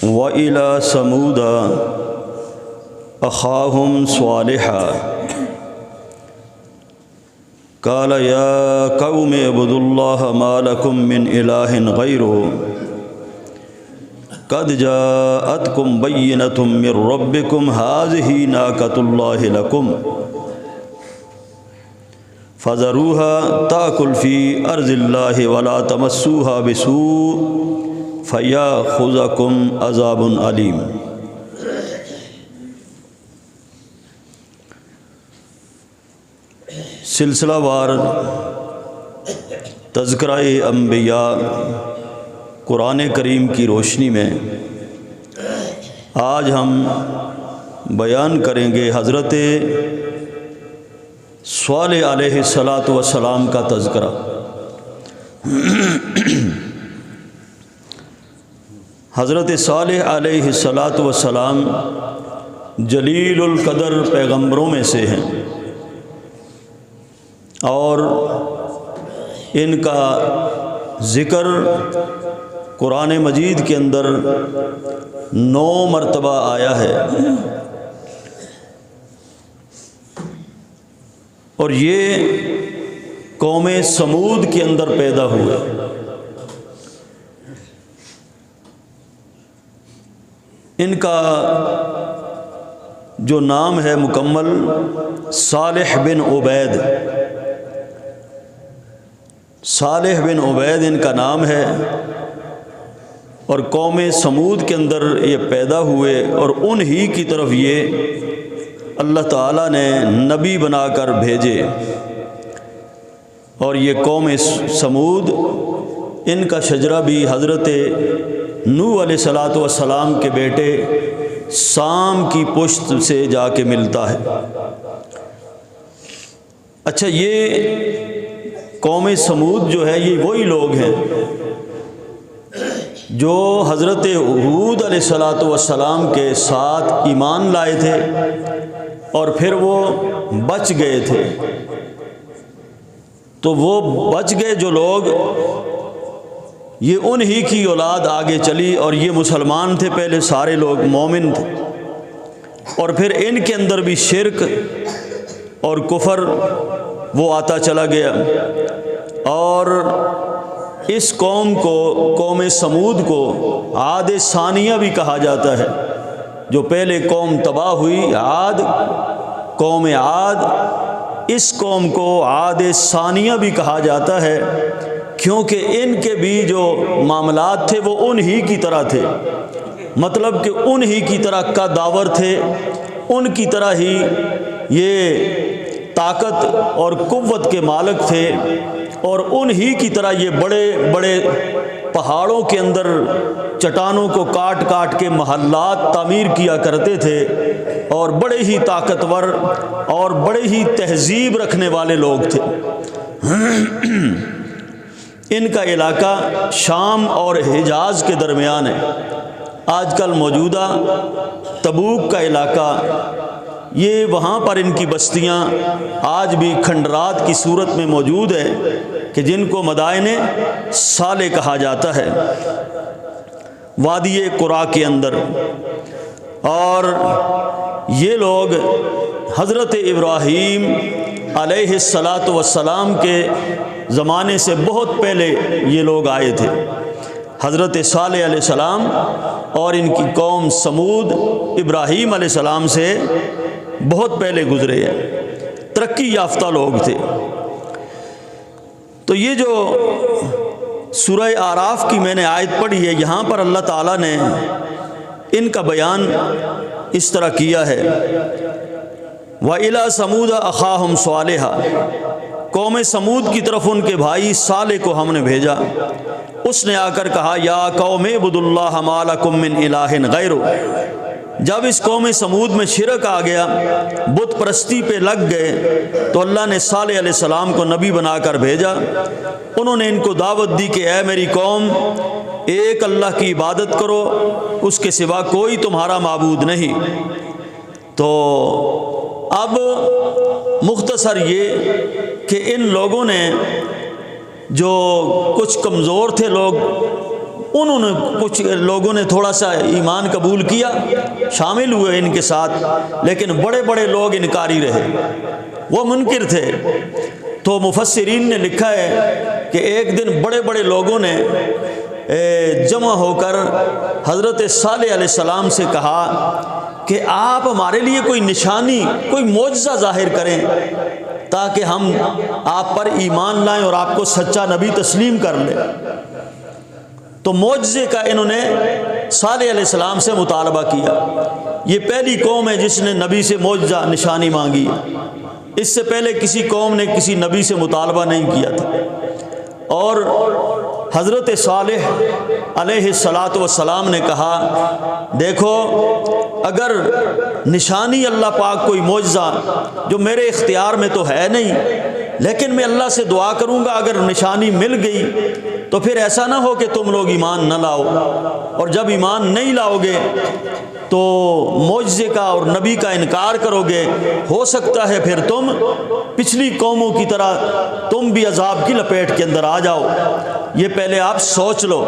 وَإِلَى ثَمُودَ أَخَاهُمْ صَالِحًا قَالَ يَا قَوْمِ اعْبُدُوا اللَّهَ مَا لَكُم مِّنْ إِلَٰهٍ غَيْرُهُ قَدْ جَاءَتْكُمْ بَيِّنَةٌ مِّن رَّبِّكُمْ هَٰذِهِ نَاقَةُ اللَّهِ لَكُمْ فَذَرُوهَا تَأْكُلْ فِي أَرْضِ اللَّهِ وَلَا تَمَسُّوهَا بِسُوءٍ فَيَأْخُذَكُمْ عَذَابٌ أَلِيمٌ۔ سلسلہ وار تذکرہ انبیاء قرآن کریم کی روشنی میں آج ہم بیان کریں گے حضرت صالح علیہ السلام کا تذکرہ۔ حضرت صالح علیہ السلام جلیل القدر پیغمبروں میں سے ہیں، اور ان کا ذکر قرآن مجید کے اندر 9 مرتبہ آیا ہے، اور یہ قوم سمود کے اندر پیدا ہوئے۔ ان کا جو نام ہے مکمل صالح بن عبید، صالح بن عبید ان کا نام ہے، اور قوم سمود کے اندر یہ پیدا ہوئے، اور انہی کی طرف یہ اللہ تعالیٰ نے نبی بنا کر بھیجے۔ اور یہ قوم سمود، ان کا شجرہ بھی حضرت نوح علیہ السلام کے بیٹے سام کی پشت سے جا کے ملتا ہے۔ اچھا، یہ قوم سمود جو ہے یہ وہی لوگ ہیں جو حضرت ہود علیہ السلام کے ساتھ ایمان لائے تھے اور پھر وہ بچ گئے تھے۔ تو وہ بچ گئے جو لوگ، یہ انہی کی اولاد آگے چلی، اور یہ مسلمان تھے پہلے، سارے لوگ مومن تھے، اور پھر ان کے اندر بھی شرک اور کفر وہ آتا چلا گیا، اور اس قوم کو، قوم سمود کو عاد ثانیہ بھی کہا جاتا ہے۔ جو پہلے قوم تباہ ہوئی، عاد، قوم عاد، اس قوم کو عاد ثانیہ بھی کہا جاتا ہے، کیونکہ ان کے بھی جو معاملات تھے وہ انہی کی طرح تھے، مطلب کہ انہی کی طرح کا داور تھے، ان کی طرح ہی یہ طاقت اور قوت کے مالک تھے، اور انہی کی طرح یہ بڑے بڑے پہاڑوں کے اندر چٹانوں کو کاٹ کاٹ کے محلات تعمیر کیا کرتے تھے، اور بڑے ہی طاقتور اور بڑے ہی تہذیب رکھنے والے لوگ تھے۔ ان کا علاقہ شام اور حجاز کے درمیان ہے۔ آج کل موجودہ تبوک کا علاقہ، یہ وہاں پر ان کی بستیاں آج بھی کھنڈرات کی صورت میں موجود ہے، کہ جن کو مدائن صالح کہا جاتا ہے، وادی قرا کے اندر۔ اور یہ لوگ حضرت ابراہیم علیہ السلام کے زمانے سے بہت پہلے یہ لوگ آئے تھے۔ حضرت صالح علیہ السلام اور ان کی قوم سمود ابراہیم علیہ السلام سے بہت پہلے گزرے ہیں، ترقی یافتہ لوگ تھے۔ تو یہ جو سورہ اعراف کی میں نے آیت پڑھی ہے، یہاں پر اللہ تعالیٰ نے ان کا بیان اس طرح کیا ہے، وَإِلَىٰ ثَمُودَ أَخَاهُمْ صَالِحًا، قوم سمود کی طرف ان کے بھائی صالح کو ہم نے بھیجا۔ اس نے آ کر کہا، یا قوم اعبدوا اللہ ما لکم من الہ غیرہ۔ جب اس قوم سمود میں شرک آ گیا، بت پرستی پہ لگ گئے، تو اللہ نے صالح علیہ السلام کو نبی بنا کر بھیجا۔ انہوں نے ان کو دعوت دی کہ اے میری قوم، ایک اللہ کی عبادت کرو، اس کے سوا کوئی تمہارا معبود نہیں۔ تو اب مختصر یہ کہ ان لوگوں نے جو کچھ کمزور تھے لوگ، انہوں نے کچھ لوگوں نے تھوڑا سا ایمان قبول کیا، شامل ہوئے ان کے ساتھ، لیکن بڑے بڑے لوگ انکاری رہے، وہ منکر تھے۔ تو مفسرین نے لکھا ہے کہ ایک دن بڑے بڑے لوگوں نے جمع ہو کر حضرت صالح علیہ السلام سے کہا کہ آپ ہمارے لیے کوئی نشانی، کوئی معجزہ ظاہر کریں تاکہ ہم آپ پر ایمان لائیں اور آپ کو سچا نبی تسلیم کر لیں۔ تو معجزے کا انہوں نے صالح علیہ السلام سے مطالبہ کیا۔ یہ پہلی قوم ہے جس نے نبی سے معجزہ نشانی مانگی، اس سے پہلے کسی قوم نے کسی نبی سے مطالبہ نہیں کیا تھا۔ اور حضرت صالح علیہ السلام نے کہا دیکھو اگر نشانی اللہ پاک کوئی معجزہ جو میرے اختیار میں تو ہے نہیں، لیکن میں اللہ سے دعا کروں گا اگر نشانی مل گئی تو پھر ایسا نہ ہو کہ تم لوگ ایمان نہ لاؤ، اور جب ایمان نہیں لاؤ گے تو معجزے کا اور نبی کا انکار کرو گے، ہو سکتا ہے پھر تم پچھلی قوموں کی طرح تم بھی عذاب کی لپیٹ کے اندر آ جاؤ۔ یہ پہلے آپ سوچ لو،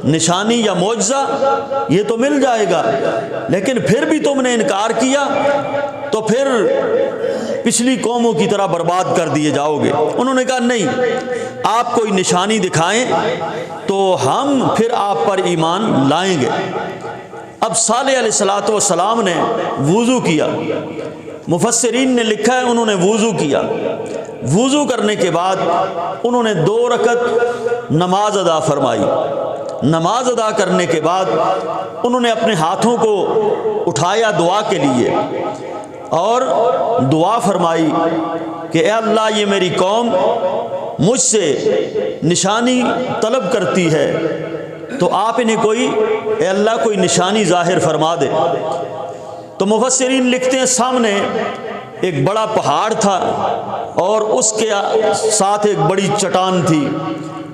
نشانی یا معجزہ یہ تو مل جائے گا، لیکن پھر بھی تم نے انکار کیا تو پھر پچھلی قوموں کی طرح برباد کر دیے جاؤ گے۔ انہوں نے کہا نہیں، آپ کوئی نشانی دکھائیں تو ہم پھر آپ پر ایمان لائیں گے۔ اب صالح علیہ السلام نے وضو کیا، مفسرین نے لکھا ہے انہوں نے وضو کیا، وضو کرنے کے بعد انہوں نے 2 رکعت نماز ادا فرمائی۔ نماز ادا کرنے کے بعد انہوں نے اپنے ہاتھوں کو اٹھایا دعا کے لیے اور دعا فرمائی کہ اے اللہ یہ میری قوم مجھ سے نشانی طلب کرتی ہے تو آپ انہیں کوئی اے اللہ کوئی نشانی ظاہر فرما دے۔ تو مفسرین لکھتے ہیں سامنے ایک بڑا پہاڑ تھا اور اس کے ساتھ ایک بڑی چٹان تھی،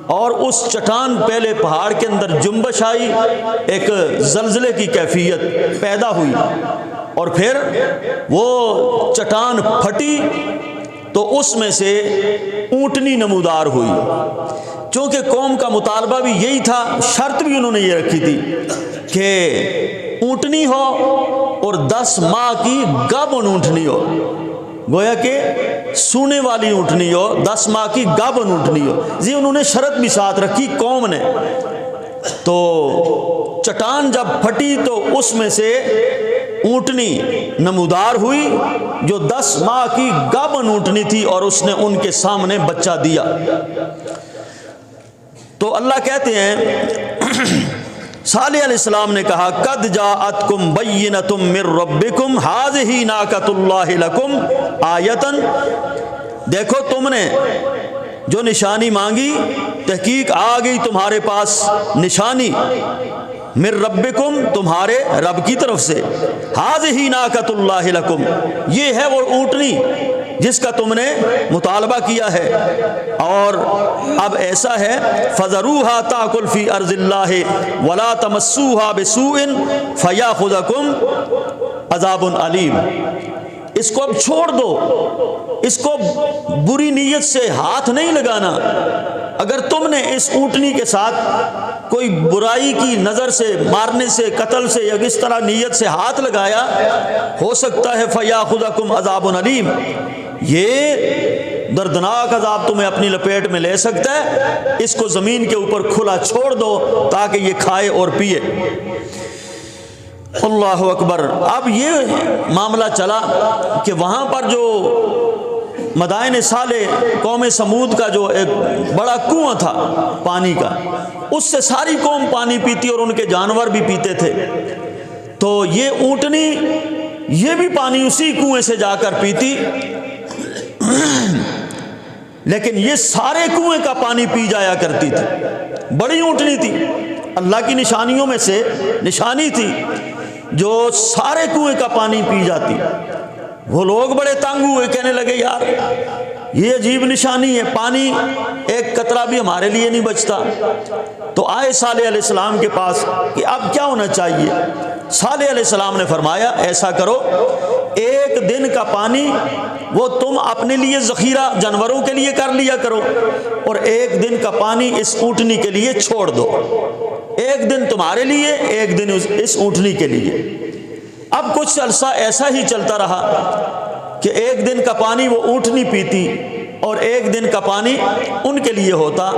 اور اس چٹان پہلے پہاڑ کے اندر جنبش آئی، ایک زلزلے کی کیفیت پیدا ہوئی، اور پھر وہ چٹان پھٹی تو اس میں سے اونٹنی نمودار ہوئی۔ چونکہ قوم کا مطالبہ بھی یہی تھا، شرط بھی انہوں نے یہ رکھی تھی کہ اونٹنی ہو اور 10 ماہ کی گابن اونٹنی ہو، گویا کہ سونے والی اونٹنی ہو، 10 ماہ کی گابن اونٹنی ہو۔ یہ انہوں نے شرط بھی ساتھ رکھی قوم نے۔ تو چٹان جب پھٹی تو اس میں سے اونٹنی نمودار ہوئی جو 10 ماہ کی گابن اونٹنی تھی، اور اس نے ان کے سامنے بچہ دیا۔ تو اللہ کہتے ہیں صالح علیہ السلام نے کہا قد جاءتکم بینۃ من ربکم ھذہ ناقۃ اللہ لکم آیۃ، دیکھو تم نے جو نشانی مانگی تحقیق آ گئی تمہارے پاس نشانی، من ربکم تمہارے رب کی طرف سے، ھذہ ناقۃ اللہ لکم یہ ہے وہ اونٹنی جس کا تم نے مطالبہ کیا ہے، اور اب ایسا ہے فذروھا تاکل فی ارض اللہ ولا تمسوھا بسوء فیاخذکم عذاب علیم، اس کو اب چھوڑ دو، اس کو بری نیت سے ہاتھ نہیں لگانا۔ اگر تم نے اس اونٹنی کے ساتھ کوئی برائی کی نظر سے، مارنے سے، قتل سے یا کس طرح نیت سے ہاتھ لگایا، ہو سکتا ہے فیاخذکم عذاب علیم، یہ دردناک عذاب تمہیں اپنی لپیٹ میں لے سکتا ہے، اس کو زمین کے اوپر کھلا چھوڑ دو تاکہ یہ کھائے اور پیے۔ اللہ اکبر۔ اب یہ معاملہ چلا کہ وہاں پر جو مدائن صالح قوم سمود کا جو ایک بڑا کنواں تھا پانی کا، اس سے ساری قوم پانی پیتی اور ان کے جانور بھی پیتے تھے، تو یہ اونٹنی یہ بھی پانی اسی کنویں سے جا کر پیتی، لیکن یہ سارے کنویں کا پانی پی جایا کرتی تھی۔ بڑی اونٹنی تھی، اللہ کی نشانیوں میں سے نشانی تھی جو سارے کنویں کا پانی پی جاتی۔ وہ لوگ بڑے تنگ ہوئے، کہنے لگے یار یہ عجیب نشانی ہے، پانی ایک قطرہ بھی ہمارے لیے نہیں بچتا۔ تو آئے صالح علیہ السلام کے پاس کہ اب کیا ہونا چاہیے؟ صالح علیہ السلام نے فرمایا ایسا کرو، ایک دن کا پانی وہ تم اپنے لیے ذخیرہ جانوروں کے لیے کر لیا کرو، اور ایک دن کا پانی اس اونٹنی کے لیے چھوڑ دو، ایک دن تمہارے لیے، ایک دن اس اونٹنی کے لیے۔ اب کچھ عرصہ ایسا ہی چلتا رہا کہ ایک دن کا پانی وہ اونٹنی پیتی اور ایک دن کا پانی ان کے لیے ہوتا،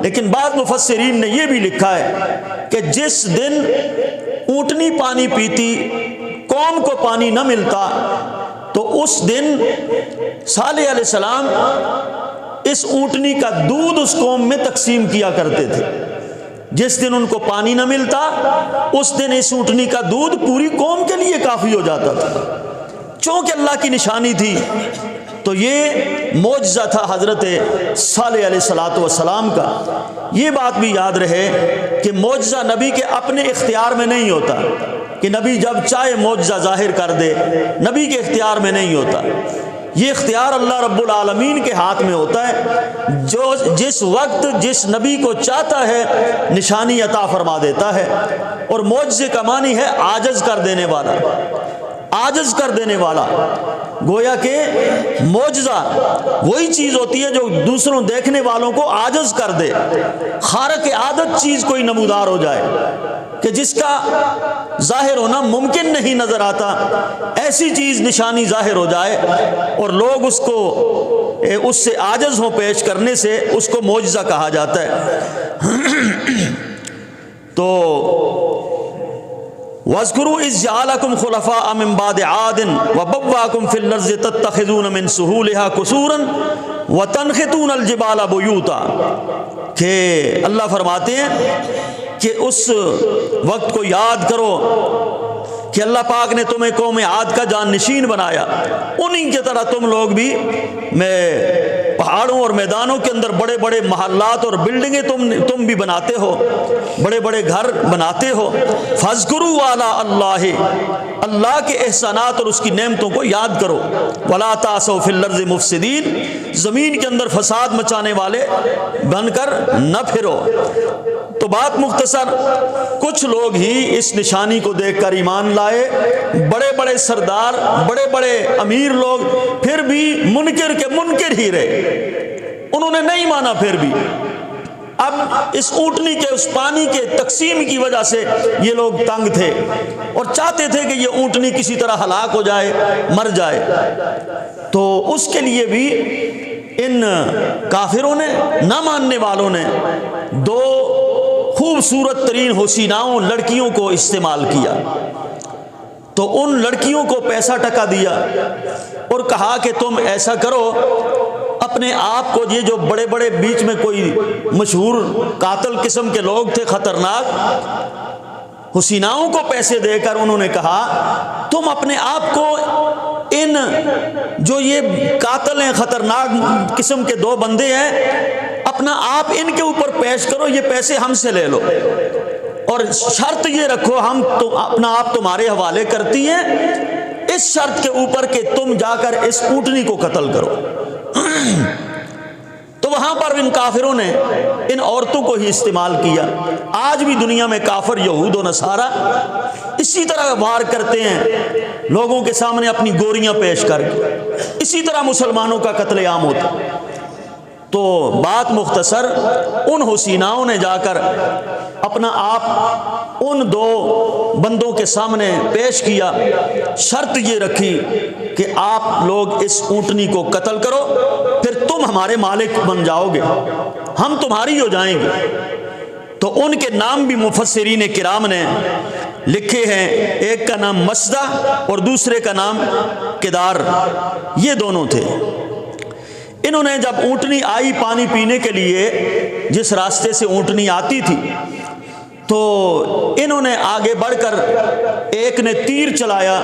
لیکن بعض مفسرین نے یہ بھی لکھا ہے کہ جس دن اونٹنی پانی پیتی قوم کو پانی نہ ملتا تو اس دن صالح علیہ السلام اس اونٹنی کا دودھ اس قوم میں تقسیم کیا کرتے تھے۔ جس دن ان کو پانی نہ ملتا اس دن اس اونٹنی کا دودھ پوری قوم کے لیے کافی ہو جاتا تھا۔ چونکہ اللہ کی نشانی تھی تو یہ معجزہ تھا حضرت صالح علیہ السلام کا۔ یہ بات بھی یاد رہے کہ معجزہ نبی کے اپنے اختیار میں نہیں ہوتا کہ نبی جب چاہے معجزہ ظاہر کر دے، نبی کے اختیار میں نہیں ہوتا، یہ اختیار اللہ رب العالمین کے ہاتھ میں ہوتا ہے، جو جس وقت جس نبی کو چاہتا ہے نشانی عطا فرما دیتا ہے۔ اور معجزے کا معنی ہے عاجز کر دینے والا، عاجز کر دینے والا۔ گویا کہ معجزہ وہی چیز ہوتی ہے جو دوسروں دیکھنے والوں کو عاجز کر دے، خارق عادت چیز کوئی نمودار ہو جائے کہ جس کا ظاہر ہونا ممکن نہیں نظر آتا، ایسی چیز نشانی ظاہر ہو جائے اور لوگ اس کو اس سے عاجز ہوں پیش کرنے سے، اس کو معجزہ کہا جاتا ہے۔ تو وَاذْكُرُوا إِذْ جَعَلَكُمْ خُلَفَاءَ مِنْ بَعْدِ عَادٍ وَبَوَّأَكُمْ فِي الْأَرْضِ تَتَّخِذُونَ مِنْ سُهُولِهَا قُصُورًا وَتَنْحِتُونَ الْجِبَالَ بُيُوتًا، کہ اللہ فرماتے ہیں کہ اس وقت کو یاد کرو کہ اللہ پاک نے تمہیں قوم عاد کا جان نشین بنایا، انہی کی طرح تم لوگ بھی پہاڑوں اور میدانوں کے اندر بڑے بڑے محلات اور بلڈنگیں تم بھی بناتے ہو، بڑے بڑے گھر بناتے ہو۔ فَاذْكُرُوا آلَاءَ اللَّهِ، اللہ کے احسانات اور اس کی نعمتوں کو یاد کرو۔ وَلَا تَعْثَوْا فِي الْأَرْضِ مُفْسِدِينَ، زمین کے اندر فساد مچانے والے بن کر نہ پھرو۔ تو بات مختصر، کچھ لوگ ہی اس نشانی کو دیکھ کر ایمان لائے، بڑے بڑے سردار، بڑے بڑے امیر لوگ پھر بھی منکر کے منکر ہی رہے، انہوں نے نہیں مانا۔ پھر بھی اب اس اونٹنی کے اس پانی کے تقسیم کی وجہ سے یہ لوگ تنگ تھے اور چاہتے تھے کہ یہ اونٹنی کسی طرح ہلاک ہو جائے، مر جائے۔ تو اس کے لیے بھی ان کافروں نے، نہ ماننے والوں نے، دو خوبصورت ترین حسیناؤں لڑکیوں کو استعمال کیا۔ تو ان لڑکیوں کو پیسہ ٹکا دیا اور کہا کہ تم ایسا کرو، اپنے آپ کو، یہ جو بڑے بڑے بیچ میں کوئی مشہور قاتل قسم کے لوگ تھے خطرناک، حسیناؤں کو پیسے دے کر انہوں نے کہا تم اپنے آپ کو ان جو یہ قاتل ہیں، خطرناک قسم کے دو بندے ہیں، اپنا آپ ان کے اوپر پیش کرو، یہ پیسے ہم سے لے لو، اور شرط یہ رکھو ہم تو اپنا آپ تمہارے حوالے کرتی ہیں، اس شرط کے اوپر کہ تم جا کر اس اونٹنی کو قتل کرو۔ تو وہاں پر ان کافروں نے ان عورتوں کو ہی استعمال کیا۔ آج بھی دنیا میں کافر یہود و نصارہ اسی طرح وار کرتے ہیں لوگوں کے سامنے اپنی گوریاں پیش کر کے، اسی طرح مسلمانوں کا قتل عام ہوتا۔ تو بات مختصر، ان حسیناؤں نے جا کر اپنا آپ ان دو بندوں کے سامنے پیش کیا، شرط یہ رکھی کہ آپ لوگ اس اونٹنی کو قتل کرو، پھر تم ہمارے مالک بن جاؤ گے، ہم تمہاری ہو جائیں گے۔ تو ان کے نام بھی مفسرین کرام نے لکھے ہیں، ایک کا نام مسدہ اور دوسرے کا نام کدار، یہ دونوں تھے۔ انہوں نے جب اونٹنی آئی پانی پینے کے لیے، جس راستے سے اونٹنی آتی تھی، تو انہوں نے آگے بڑھ کر ایک نے تیر چلایا،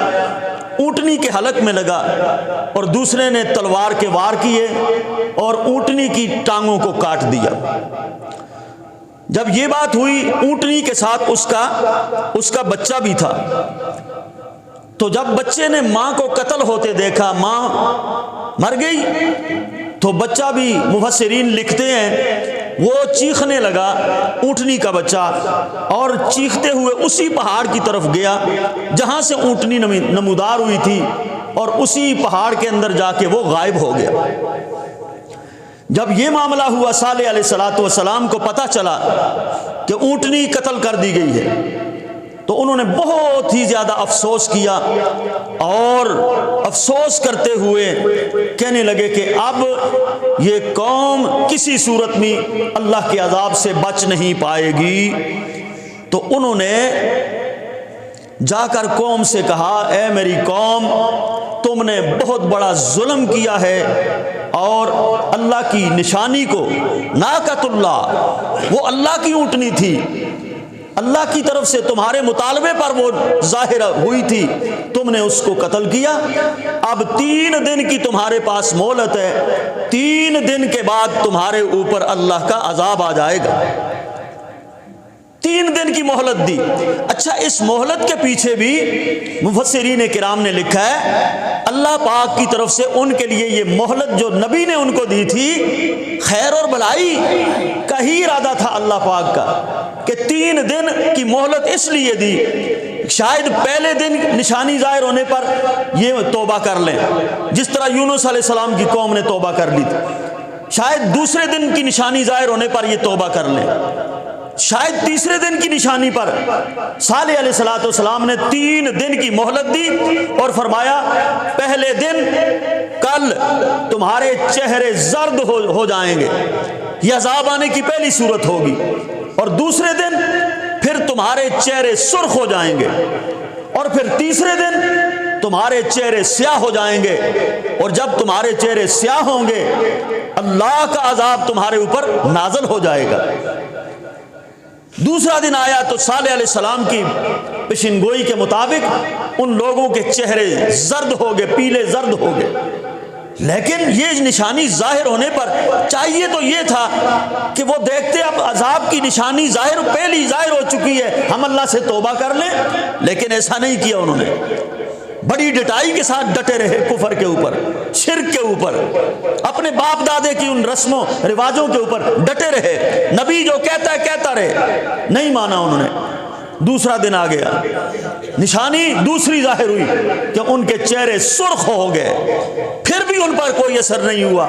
اونٹنی کے حلق میں لگا، اور دوسرے نے تلوار کے وار کیے اور اونٹنی کی ٹانگوں کو کاٹ دیا۔ جب یہ بات ہوئی، اونٹنی کے ساتھ اس کا بچہ بھی تھا، تو جب بچے نے ماں کو قتل ہوتے دیکھا، ماں مر گئی، تو بچہ بھی، مفسرین لکھتے ہیں وہ چیخنے لگا اونٹنی کا بچہ، اور چیختے ہوئے اسی پہاڑ کی طرف گیا جہاں سے اونٹنی نمودار ہوئی تھی، اور اسی پہاڑ کے اندر جا کے وہ غائب ہو گیا۔ جب یہ معاملہ ہوا، صالح علیہ السلام کو پتہ چلا کہ اونٹنی قتل کر دی گئی ہے، تو انہوں نے بہت ہی زیادہ افسوس کیا، اور افسوس کرتے ہوئے کہنے لگے کہ اب یہ قوم کسی صورت میں اللہ کے عذاب سے بچ نہیں پائے گی۔ تو انہوں نے جا کر قوم سے کہا، اے میری قوم، تم نے بہت بڑا ظلم کیا ہے، اور اللہ کی نشانی کو، ناقۃ اللہ، وہ اللہ کی اونٹنی تھی، اللہ کی طرف سے تمہارے مطالبے پر وہ ظاہر ہوئی تھی، تم نے اس کو قتل کیا۔ اب 3 دن کی تمہارے پاس مہلت ہے، 3 دن کے بعد تمہارے اوپر اللہ کا عذاب آ جائے گا۔ 3 دن کی مہلت دی۔ اچھا، اس مہلت کے پیچھے بھی مفسرین کرام نے لکھا ہے اللہ پاک کی طرف سے ان کے لیے یہ مہلت جو نبی نے ان کو دی تھی، خیر اور بھلائی کا ہی ارادہ تھا اللہ پاک کا، کہ 3 دن کی مہلت اس لیے دی شاید پہلے دن نشانی ظاہر ہونے پر یہ توبہ کر لیں، جس طرح یونس علیہ السلام کی قوم نے توبہ کر لی تھی، شاید دوسرے دن کی نشانی ظاہر ہونے پر یہ توبہ کر لیں، شاید تیسرے دن کی نشانی پر صالح علیہ السلام نے 3 دن کی مہلت دی، اور فرمایا پہلے دن کل تمہارے چہرے زرد ہو جائیں گے، یہ عذاب آنے کی پہلی صورت ہوگی، اور دوسرے دن پھر تمہارے چہرے سرخ ہو جائیں گے، اور پھر تیسرے دن تمہارے چہرے سیاہ ہو جائیں گے، اور جب تمہارے چہرے سیاہ ہوں گے اللہ کا عذاب تمہارے اوپر نازل ہو جائے گا۔ دوسرا دن آیا تو صالح علیہ السلام کی پیشن گوئی کے مطابق ان لوگوں کے چہرے زرد ہو گئے، پیلے زرد ہو گئے، لیکن یہ نشانی ظاہر ہونے پر چاہیے تو یہ تھا کہ وہ دیکھتے اب عذاب کی نشانی پہلی ظاہر ہو چکی ہے، ہم اللہ سے توبہ کر لیں، لیکن ایسا نہیں کیا انہوں نے، بڑی ڈٹائی کے ساتھ ڈٹے رہے کفر کے اوپر، شرک کے اوپر، اپنے باپ دادے کی ان رسموں رواجوں کے اوپر ڈٹے رہے، نبی جو کہتا ہے کہتا رہے، نہیں مانا انہوں نے۔ دوسرا دن آ گیا، نشانی دوسری ظاہر ہوئی کہ ان کے چہرے سرخ ہو گئے، پھر بھی ان پر کوئی اثر نہیں ہوا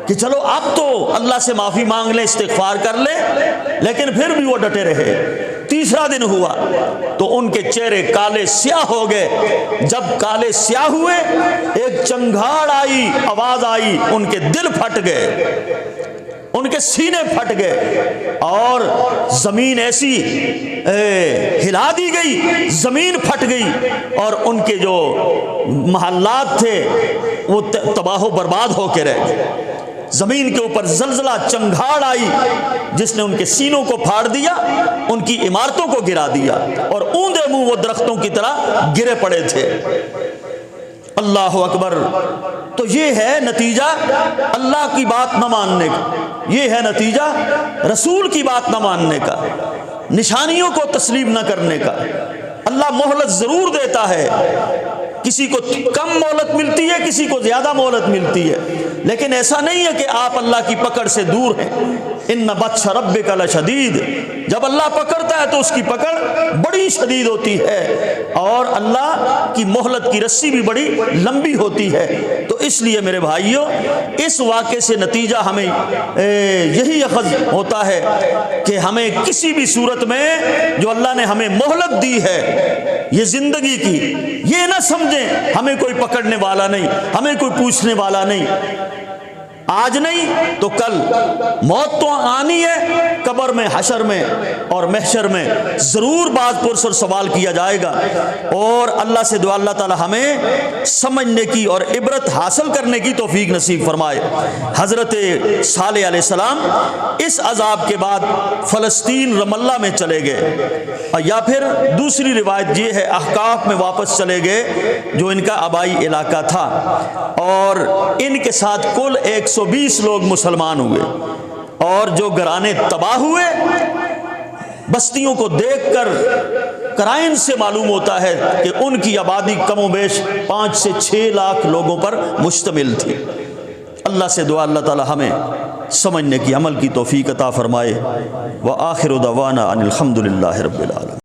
کہ چلو اب تو اللہ سے معافی مانگ لیں، استغفار کر لیں، لیکن پھر بھی وہ ڈٹے رہے۔ تیسرا دن ہوا تو ان کے چہرے کالے سیاہ ہو گئے، جب کالے سیاہ ہوئے ایک چنگھاڑ آئی، آواز آئی، ان کے دل پھٹ گئے، ان کے سینے پھٹ گئے، اور زمین ایسی ہلا دی گئی، زمین پھٹ گئی، اور ان کے جو محلات تھے وہ تباہ و برباد ہو کے رہ گئے۔ زمین کے اوپر زلزلہ، چنگھاڑ آئی جس نے ان کے سینوں کو پھاڑ دیا، ان کی عمارتوں کو گرا دیا، اور اوندے منہ وہ درختوں کی طرح گرے پڑے تھے۔ اللہ اکبر۔ تو یہ ہے نتیجہ اللہ کی بات نہ ماننے کا، یہ ہے نتیجہ رسول کی بات نہ ماننے کا، نشانیوں کو تسلیم نہ کرنے کا۔ اللہ مہلت ضرور دیتا ہے، کسی کو کم مہلت ملتی ہے، کسی کو زیادہ مہلت ملتی ہے، لیکن ایسا نہیں ہے کہ آپ اللہ کی پکڑ سے دور ہیں۔ ان بطش ربک لشدید، جب اللہ پکڑتا ہے تو اس کی پکڑ بڑی شدید ہوتی ہے، اور اللہ کی مہلت کی رسی بھی بڑی لمبی ہوتی ہے۔ تو اس لیے میرے بھائیوں، اس واقعے سے نتیجہ ہمیں یہی اخذ ہوتا ہے کہ ہمیں کسی بھی صورت میں جو اللہ نے ہمیں مہلت دی ہے یہ زندگی کی، یہ نہ سمجھیں ہمیں کوئی پکڑنے والا نہیں، ہمیں کوئی پوچھنے والا نہیں، آج نہیں تو کل موت تو آنی ہے، قبر میں، حشر میں اور محشر میں ضرور باز پرسر سوال کیا جائے گا۔ اور اللہ سے دعا اللہ تعالی ہمیں سمجھنے کی اور عبرت حاصل کرنے کی توفیق نصیب فرمائے۔ حضرت صالح علیہ السلام اس عذاب کے بعد فلسطین رم اللہ میں چلے گئے، یا پھر دوسری روایت یہ ہے احقاف میں واپس چلے گئے جو ان کا آبائی علاقہ تھا، اور ان کے ساتھ کل 120 لوگ مسلمان ہوئے، اور جو گھرانے تباہ ہوئے بستیوں کو دیکھ کر قرائن سے معلوم ہوتا ہے کہ ان کی آبادی کم و بیش 5 سے 6 لاکھ لوگوں پر مشتمل تھی۔ اللہ سے دعا اللہ تعالی ہمیں سمجھنے کی عمل کی توفیق عطا فرمائے۔ وآخر دعوانا ان الحمد للہ رب العالمین۔